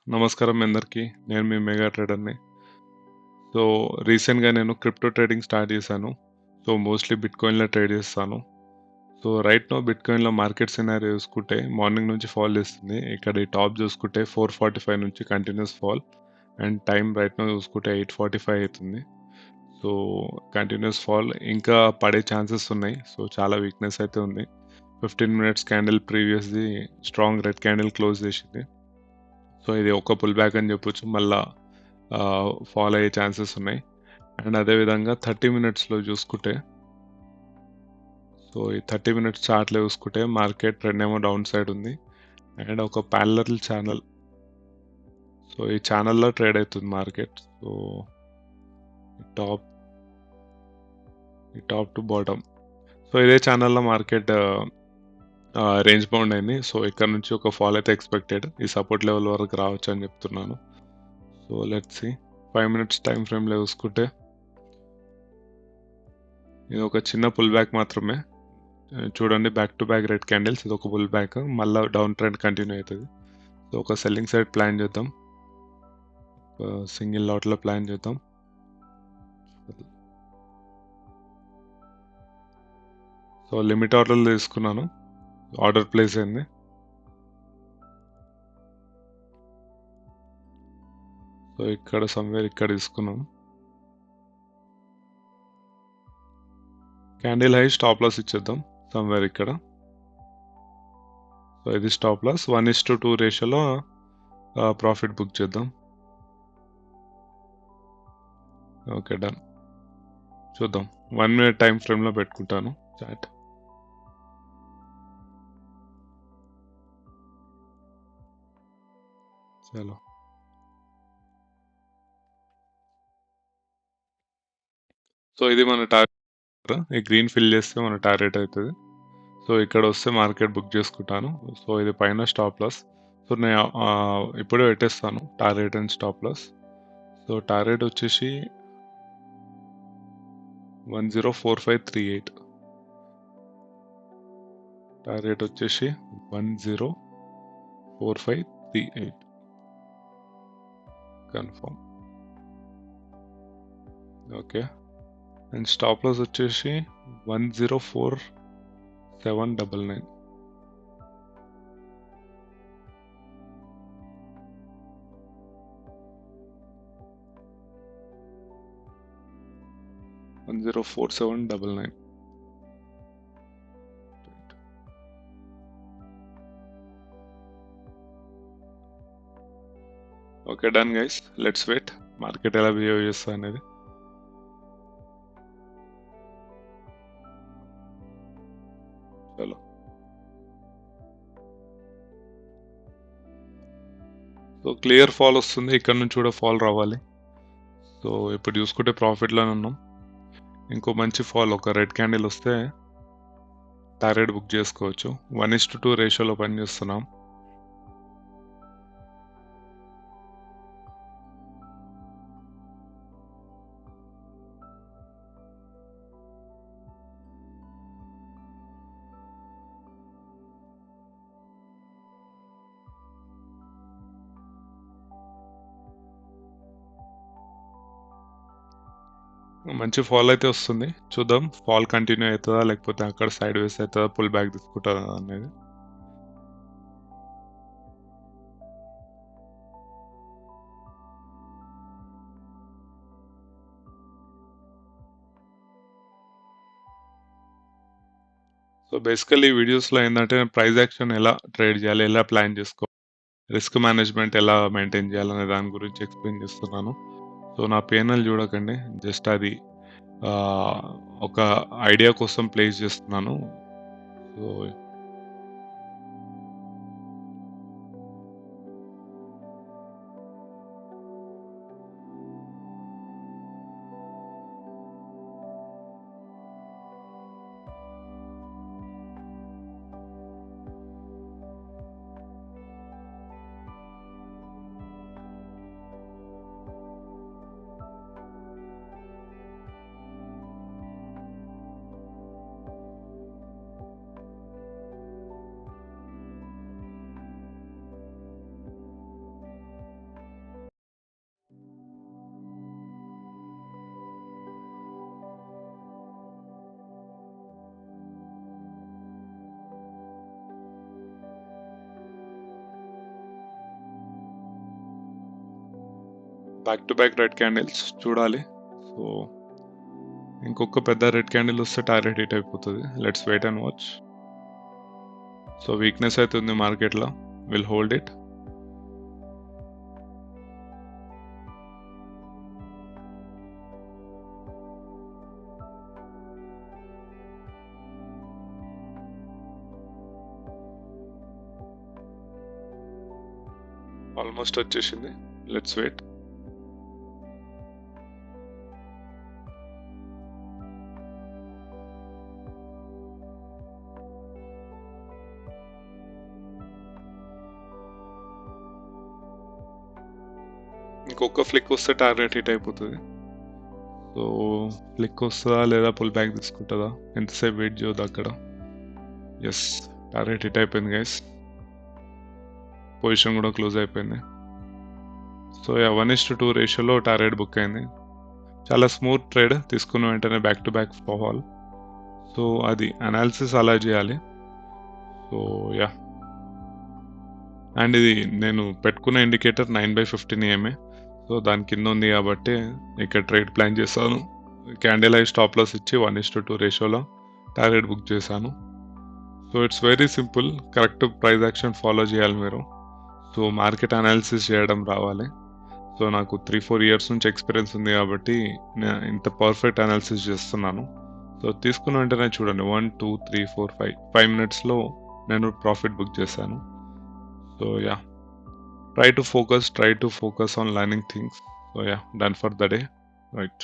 నమస్కారం మీ అందరికీ. నేను మీ మెగా ట్రేడర్‌ని. సో, రీసెంట్‌గా నేను క్రిప్టో ట్రేడింగ్ స్టార్ట్ చేశాను. సో, మోస్ట్‌లీ బిట్‌కాయిన్‌లో ట్రేడ్ చేస్తాను. సో, రైట్ నౌ బిట్‌కాయిన్‌లో మార్కెట్ సినారియో చూసుకుంటే మార్నింగ్ నుంచి ఫాల్ చేస్తుంది. ఇక్కడ ఈ టాప్ చూసుకుంటే 445 నుంచి continuous fall and time right now చూసుకుంటే 8:45 అయితుంది. సో, కంటిన్యూయస్ ఫాల్ ఇంకా పడే ఛాన్సెస్ ఉన్నాయి. సో, చాలా వీక్‌నెస్ అయితే ఉంది. 15 మినిట్స్ క్యాండిల్ ప్రీవియస్‌ది స్ట్రాంగ్ రెడ్ క్యాండిల్ క్లోజ్ చేసింది. సో, ఇది ఒక పుల్ బ్యాక్ అని చెప్పొచ్చు. మళ్ళా ఫాల్ అయ్యే ఛాన్సెస్ ఉన్నాయి. అండ్ అదేవిధంగా 30 మినిట్స్‌లో చూసుకుంటే, సో, ఈ 30 మినిట్స్ చార్ట్‌లో చూసుకుంటే మార్కెట్ ట్రెండ్ ఏమో డౌన్ సైడ్ ఉంది. అండ్ ఒక ప్యారలల్ ఛానల్. సో, ఈ ఛానల్‌లో ట్రేడ్ అవుతుంది మార్కెట్. సో, టాప్ ఈ టాప్ టు బాటమ్. సో, ఇదే ఛానల్‌లో మార్కెట్ రేంజ్ బౌండ్ అయింది. సో, ఇక్కడ నుంచి ఒక ఫాల్ అయితే ఎక్స్‌పెక్టెడ్. ఈ సపోర్ట్ లెవెల్ వరకు రావచ్చు అని చెప్తున్నాను. So, let's see 5 minutes time ఫ్రేమ్‌లో చూసుకుంటే ఇది ఒక చిన్న పుల్ బ్యాక్ మాత్రమే. చూడండి back to back red candles. ఇది ఒక పుల్ బ్యాక్. మళ్ళా డౌన్ ట్రెండ్ కంటిన్యూ అవుతుంది. సో, ఒక సెల్లింగ్ సైడ్ ప్లాన్ చేద్దాం. సింగిల్ లాట్లో ప్లాన్ చేద్దాం. సో, లిమిట్ ఆర్డర్లు తీసుకున్నాను. ఆర్డర్ ప్లేస్ అయింది. సో, ఇక్కడ సమ్వేర్ ఇక్కడ తీసుకున్నాం. క్యాండిల్ హై స్టాప్ లాస్ ఇచ్చేద్దాం సమ్వేర్ ఇక్కడ. సో, ఇది స్టాప్ లాస్ 1:2 రేషియోలో ప్రాఫిట్ బుక్ చేద్దాం. Okay, done. చూద్దాం 1 మినిట్ టైం ఫ్రేమ్లో పెట్టుకుంటాను చాట్. చలో. సో, ఇది మన టార్గెట్. ఈ గ్రీన్ ఫిల్ చేస్తే మన టార్గెట్ అవుతుంది. సో, ఇక్కడ వస్తే మార్కెట్ బుక్ చేసుకుంటాను. సో, ఇది పైన స్టాప్ లాస్. సో, నేను ఇప్పుడే పెట్టేస్తాను target and stop loss. So, target వచ్చేసి 104538. టార్గెట్ వచ్చేసి 104538 confirm. Okay. And stop loss వచ్చేసి 104799. Okay, done guys. Let's wait market ఎలా బిహేవ్ చేస్తా అనేది. చలో. సో, క్లియర్ ఫాల్ వస్తుంది. ఇక్కడ నుంచి కూడా ఫాల్ రావాలి. సో, ఇప్పుడు చూసుకుంటే ప్రాఫిట్లోనే ఉన్నాం. ఇంకో మంచి ఫాల్ ఒక రెడ్ క్యాండిల్ వస్తే టార్గెట్ బుక్ చేసుకోవచ్చు. 1:2 రేషియోలో పనిచేస్తున్నాం. మంచి ఫాల్ అయితే వస్తుంది. చూద్దాం ఫాల్ కంటిన్యూ అవుతుందా లేకపోతే అక్కడ సైడ్ వేస్ అవుతుందా, పుల్ బ్యాక్ తీసుకుంటుందా అనేది. సో, బేసికల్లీ వీడియోస్లో ఏంటంటే ప్రైస్ యాక్షన్ ఎలా ట్రేడ్ చేయాలి, ఎలా ప్లాన్ చేసుకోవాలి, రిస్క్ మేనేజ్మెంట్ ఎలా మెయింటైన్ చేయాలనే దాని గురించి ఎక్స్ప్లెయిన్ చేస్తున్నాను. సో, నా పేనల్ చూడకండి, జస్ట్ అది ఆ, ఒక ఐడియా కోసం ప్లేస్ చేస్తున్నాను. So, back to back red candles చూడాలి. సో ఇంకొక పెద్ద రెడ్ క్యాండిల్ వస్తే టార్గెట్ హిట్ అయిపోతుంది. Let's wait and watch. So weakness అయితే ఉంది మార్కెట్లో, విల్ హోల్డ్ ఇట్. ఆల్మోస్ట్ వచ్చేసింది, లెట్స్ వెయిట్. ఇంకొక ఫ్లిక్ వస్తే టార్గెట్ హిట్ అయిపోతుంది. సో ఫ్లిక్ వస్తుందా లేదా పుల్ బ్యాక్ తీసుకుంటుందా, ఎంతసేపు వెయిట్ చేయొద్దు అక్కడ. ఎస్, టార్గెట్ హిట్ అయిపోయింది గైస్, పొజిషన్ కూడా క్లోజ్ అయిపోయింది. సో 1:2 రేషియోలో టార్గెట్ బుక్ అయింది. చాలా స్మూత్ ట్రేడ్, తీసుకున్న వెంటనే back to back fall. So అది అనాలిసిస్ అలా చేయాలి. సో యా, అండ్ ఇది నేను పెట్టుకున్న ఇండికేటర్ 9/15 EMA. సో దాని కింద ఉంది కాబట్టి ఇక్కడ ట్రేడ్ ప్లాన్ చేశాను. క్యాండిల్ ఐ స్టాప్ లాస్ ఇచ్చి 1:2 రేషియోలో టార్గెట్ బుక్ చేశాను. So it's very simple, correct price action follow చేయాలి మీరు. సో మార్కెట్ అనాలిసిస్ చేయడం రావాలి. సో నాకు 3-4 ఇయర్స్ నుంచి ఎక్స్పీరియన్స్ ఉంది కాబట్టి నేను ఇంత పర్ఫెక్ట్ అనాలిసిస్ చేస్తున్నాను. సో తీసుకున్న వెంటనే చూడండి, 1, 2, 3, 4, 5 మినిట్స్లో నేను ప్రాఫిట్ బుక్ చేశాను. So yeah, try to focus on learning things. So yeah, done for the day, right?